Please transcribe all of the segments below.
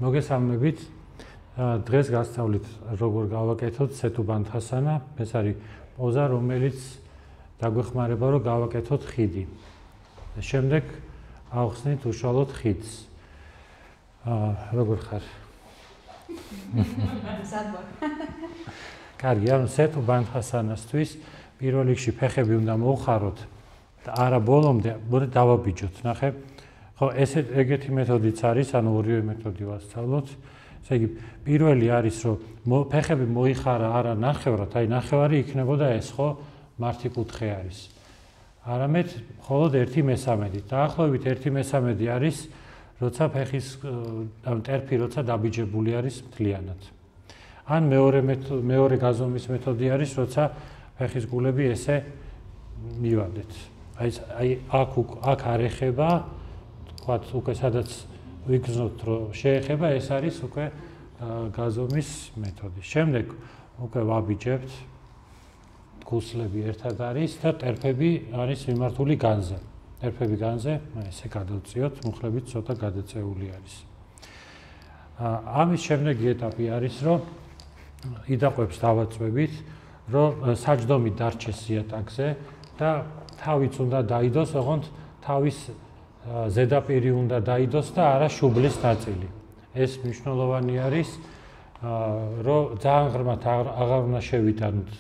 მოგესალმებით. დღეს გასწავლით როგორ გავაკეთოთ სეთუბანთხასანა. ეს არის პოზა, რომელიც დაგვეხმარება რომ გავაკეთოთ ხიდი. შემდეგ ავხსნით უშუალოდ ხიდს. როგორ ხარ? კარგი, ანუ სეთუბანთხასანასთვის პირველ რიგში ფეხები უნდა მოუხაროთ და არა ბოლომდე, მოდით დავაბიჯოთ, ნახე. ხო, ეგეთი მეთოდიც არის, ანუ ორივე მეთოდი ვასწავლოთ. ესე იგი, პირველი არის, რომ ფეხები მოიხარა არა ნახევრად, აი ნახევარი იქნებოდა ეს, ხო, მართი კუთხე არის. არამედ მხოლოდ 1/3. დაახლოებით 1/3 არის, როცა ფეხის ტერფი როცა დაბიჯებული არის მთლიანად. ან მეორე გაზომვის მეთოდი არის, როცა ფეხის გულები ესე მივადეთ. აი აქ არ ეხება, თქვათ უკვე სადაც ვიგრძნობთ რომ შეეხება, ეს არის უკვე გაზომვის მეთოდი. შემდეგ უკვე ვაბიჯებთ, გულსლები ერთად არის და ტერფები არის მიმართული განზე. ტერფები განზე, ესე გადავწიოთ, მუხლები ცოტა გადაწეული არის. ამის შემდეგი ეტაპი არის, რომ იდაყვებს დავაწვევით, რომ საჯდომი დარჩეს იატაკზე და თავიც უნდა დაიდოს, ოღონდ თავის ზედაპირი უნდა დაიდოს და არა შუბლის ნაწილი. ეს მნიშვნელოვანი არის, რომ ძალიან ღრმად აღარ უნდა შევიტანოთ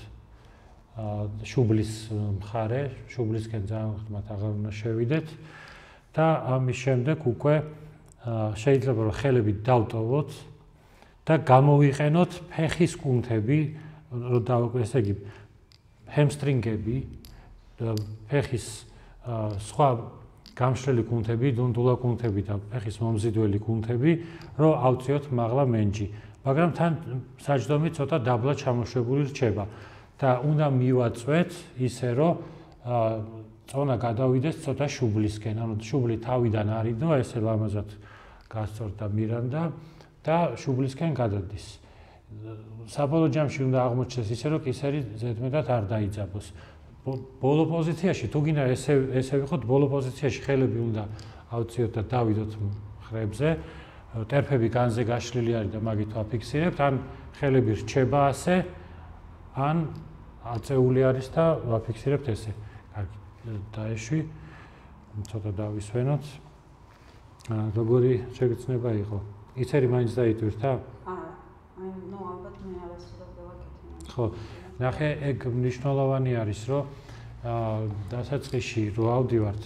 შუბლის მხარე, შუბლისკენ ძალიან ღრმად აღარ უნდა შევიდეთ და ამის შემდეგ უკვე შეიძლება რომ ხელები დავტოვოთ და გამოვიყენოთ ფეხის კუნთები, ესე იგი ჰემსტრინგები, ფეხის სხვა გამშლელი კუნთები, დუნდულა კუნთები და ფეხის მომზიდველი კუნთები, რომ ავწიოთ მაღლა მენჯი. მაგრამ თან საჯდომი ცოტა დაბლა ჩამოშვებული რჩება და უნდა მივაწვეთ ისე, რომ წონა გადავიდეს ცოტა შუბლისკენ, ანუ შუბლი თავიდან არიდო, ესე ლამაზად გასწორდა მირანდა და შუბლისკენ გადადის. საბოლოო ჯამში უნდა აღმოჩნდეს ისე, რომ კისერი ზედმეტად არ დაიძაბოს. ბოლო პოზიციაში, თუ გინდა ესე ვიყოთ, ბოლო პოზიციაში ხელები უნდა ავწიოთ და დავიდოთ მხრებზე. ტერფები განზე გაშლილი არის და მაგით ვაფიქსირებთ, ან ხელები რჩება ასე, ან აწეული არის და ვაფიქსირებთ ესე. კარგი, დაეშვი, ცოტა დავისვენოთ. როგორი შეგრძნება იყო? იცერი მაინც დაიტვირთ, ა? ნუ ალბათ მე არასდროს გავაკეთე. ხო, ნახე, ეგ მნიშვნელოვანი არის, რომ დასაწყისში რო ავდივართ,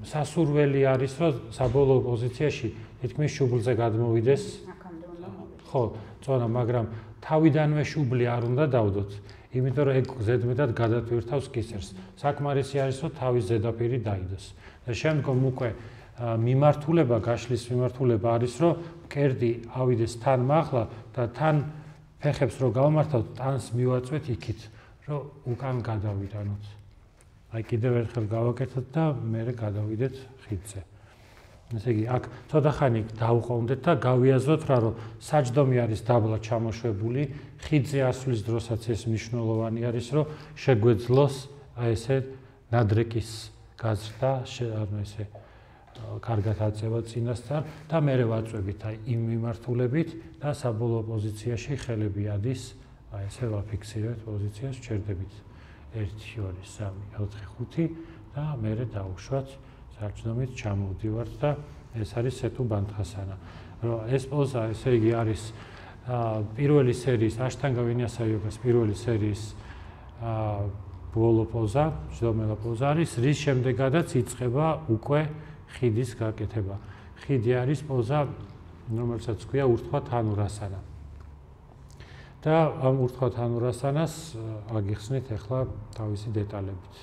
სასურველი არის, რომ საბოლოო პოზიციაში თითქმის შუბლზე გადმოვიდეს. ხო, წონა, მაგრამ თავიდანვე შუბლი არ უნდა დავდოთ, იმიტომ რომ ეგ ზედმეტად გადატვირთავს კისერს. საკმარისი არის, რომ თავის ზედაპირი დაიდოს. და შემდგომ უკვე მიმართულება, გაშლის მიმართულება არის, რომ მკერდი ავიდეს თან მაღლა და თან ფეხებს რო გავმართავთ, ტანს მივაწვეთ იქით, რომ უკან გადავიტანოთ. აი კიდევ ერთხელ გავაკეთოთ და მერე გადავიდეთ ხიდზე. ესე იგი, აქ ცოტა ხანი დავუყოვნდეთ და გავიაზროთ რა, რომ საჯდომი არის დაბლა ჩამოშვებული, ხიდზე ასვლის დროსაც ეს მნიშვნელოვანი არის, რომ შეგვეძლოს აი ესე ნადრეკის გაზრდა, ანუ ესე კარგად აწევა წინასწარ და მერე ვაწვევით აი იმ მიმართულებით და საბოლოო პოზიციაში ხელები ადის, აი ესე ვაფიქსირებთ პოზიციას, ჩერდებით 1 2 3 4 5 და მერე დავუშვათ საჯდომით ჩამოვდივართ და ეს არის სეთუბანთხასანა. ეს პოზა ესე იგი არის პირველი სერიის აშტანგა ვინიასა იოგას პირველი სერიის ბოლო პოზა, ჯდომელა პოზა არის, რის შემდეგაც იწყება უკვე ხიდის გაკეთება. ხიდი არის პოზა, რომელსაც ქვია ურთქვა-თანურასანა. და ამ ურთქვა-თანურასანას აგიხსნით ახლა თავისი დეტალებით.